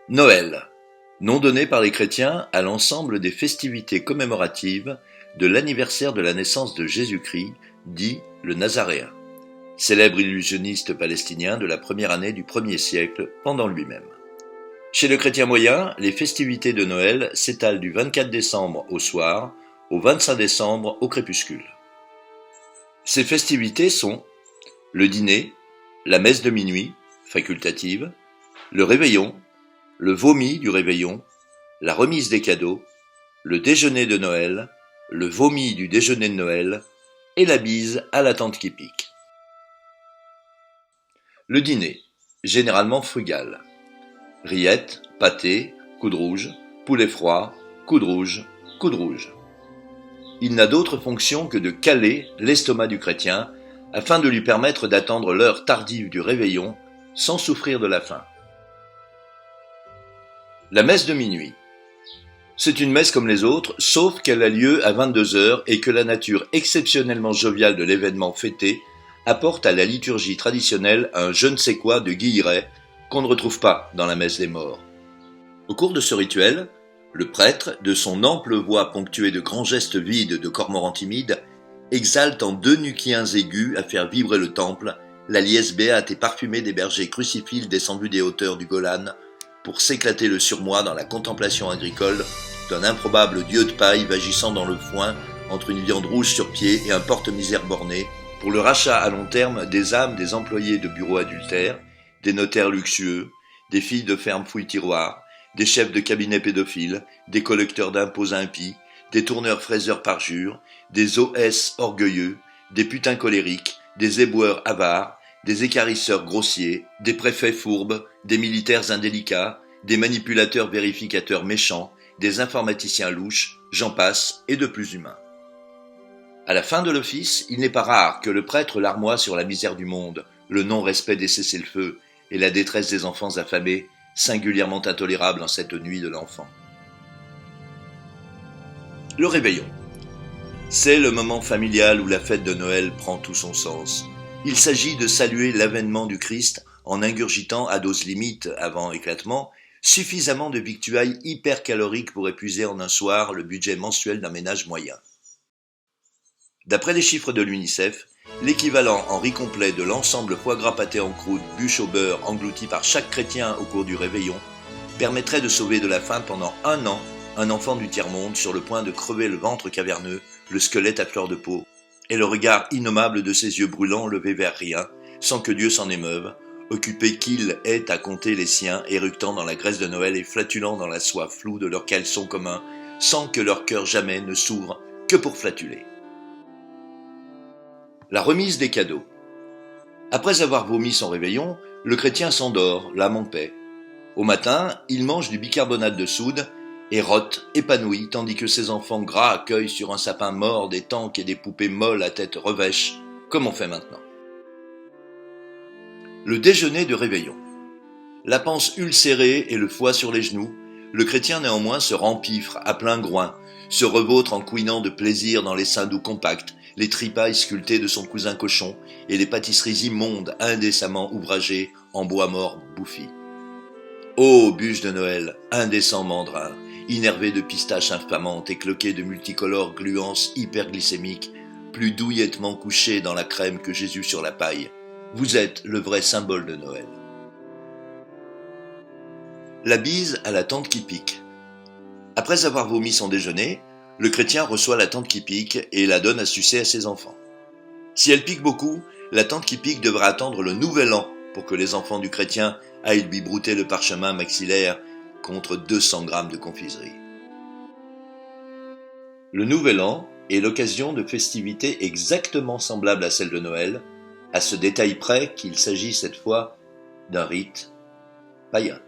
Noël, nom donné par les chrétiens à l'ensemble des festivités commémoratives de l'anniversaire de la naissance de Jésus-Christ, dit le Nazaréen, célèbre illusionniste palestinien de la première année du 1er siècle pendant lui-même. Chez le chrétien moyen, les festivités de Noël s'étalent du 24 décembre au soir au 25 décembre au crépuscule. Ces festivités sont le dîner, la messe de minuit, facultative, le réveillon, le vomi du réveillon, la remise des cadeaux, le déjeuner de Noël, le vomi du déjeuner de Noël et la bise à la tante qui pique. Le dîner, généralement frugal. Rillettes, pâté, coude de rouge, poulet froid, coude de rouge, coude de rouge. Il n'a d'autre fonction que de caler l'estomac du chrétien afin de lui permettre d'attendre l'heure tardive du réveillon sans souffrir de la faim. La messe de minuit. C'est une messe comme les autres, sauf qu'elle a lieu à 22h et que la nature exceptionnellement joviale de l'événement fêté apporte à la liturgie traditionnelle un je ne sais quoi de guilleret qu'on ne retrouve pas dans la messe des morts. Au cours de ce rituel, le prêtre, de son ample voix ponctuée de grands gestes vides de cormorans timides, exalte en deux nuquiens aigus à faire vibrer le temple la liesse béate et parfumée des bergers crucifilles descendus des hauteurs du Golan pour s'éclater le surmoi dans la contemplation agricole d'un improbable dieu de paille vagissant dans le foin entre une viande rouge sur pied et un porte-misère borné pour le rachat à long terme des âmes des employés de bureaux adultères, des notaires luxueux, des filles de ferme fouille-tiroirs, des chefs de cabinet pédophiles, des collecteurs d'impôts impies, des tourneurs fraiseurs parjure, des OS orgueilleux, des putains colériques, des éboueurs avares, des écarisseurs grossiers, des préfets fourbes, des militaires indélicats, des manipulateurs vérificateurs méchants, des informaticiens louches, j'en passe, et de plus humains. À la fin de l'office, il n'est pas rare que le prêtre larmoie sur la misère du monde, le non-respect des cessez-le-feu et la détresse des enfants affamés, singulièrement intolérable en cette nuit de l'enfant. Le réveillon. C'est le moment familial où la fête de Noël prend tout son sens. Il s'agit de saluer l'avènement du Christ en ingurgitant à dose limite avant éclatement suffisamment de victuailles hypercaloriques pour épuiser en un soir le budget mensuel d'un ménage moyen. D'après les chiffres de l'UNICEF, l'équivalent en riz complet de l'ensemble foie gras pâté en croûte, bûche au beurre englouti par chaque chrétien au cours du réveillon permettrait de sauver de la faim pendant 1 an un enfant du tiers-monde sur le point de crever le ventre caverneux, le squelette à fleur de peau, et le regard innommable de ses yeux brûlants levés vers rien, sans que Dieu s'en émeuve, occupé qu'il est à compter les siens, éructant dans la graisse de Noël et flatulant dans la soie floue de leurs caleçons communs, sans que leur cœur jamais ne s'ouvre que pour flatuler. La remise des cadeaux. Après avoir vomi son réveillon, le chrétien s'endort, l'âme en paix. Au matin, il mange du bicarbonate de soude et rote, épanoui, tandis que ses enfants gras accueillent sur un sapin mort des tanques et des poupées molles à tête revêche, comme on fait maintenant. Le déjeuner de réveillon. La panse ulcérée et le foie sur les genoux, le chrétien néanmoins se rempiffre à plein groin, se revautre en couinant de plaisir dans les seins doux compacts, les tripailles sculptées de son cousin cochon et les pâtisseries immondes indécemment ouvragées en bois mort bouffi. Ô bûche de Noël, indécent mandrin, innervé de pistaches infamantes et cloqué de multicolores gluances hyperglycémiques, plus douillettement couché dans la crème que Jésus sur la paille, vous êtes le vrai symbole de Noël. La bise à la tante qui pique. Après avoir vomi son déjeuner, le chrétien reçoit la tante qui pique et la donne à sucer à ses enfants. Si elle pique beaucoup, la tante qui pique devra attendre le nouvel an pour que les enfants du chrétien aillent lui brouter le parchemin maxillaire contre 200 grammes de confiserie. Le nouvel an est l'occasion de festivités exactement semblables à celles de Noël, à ce détail près qu'il s'agit cette fois d'un rite païen.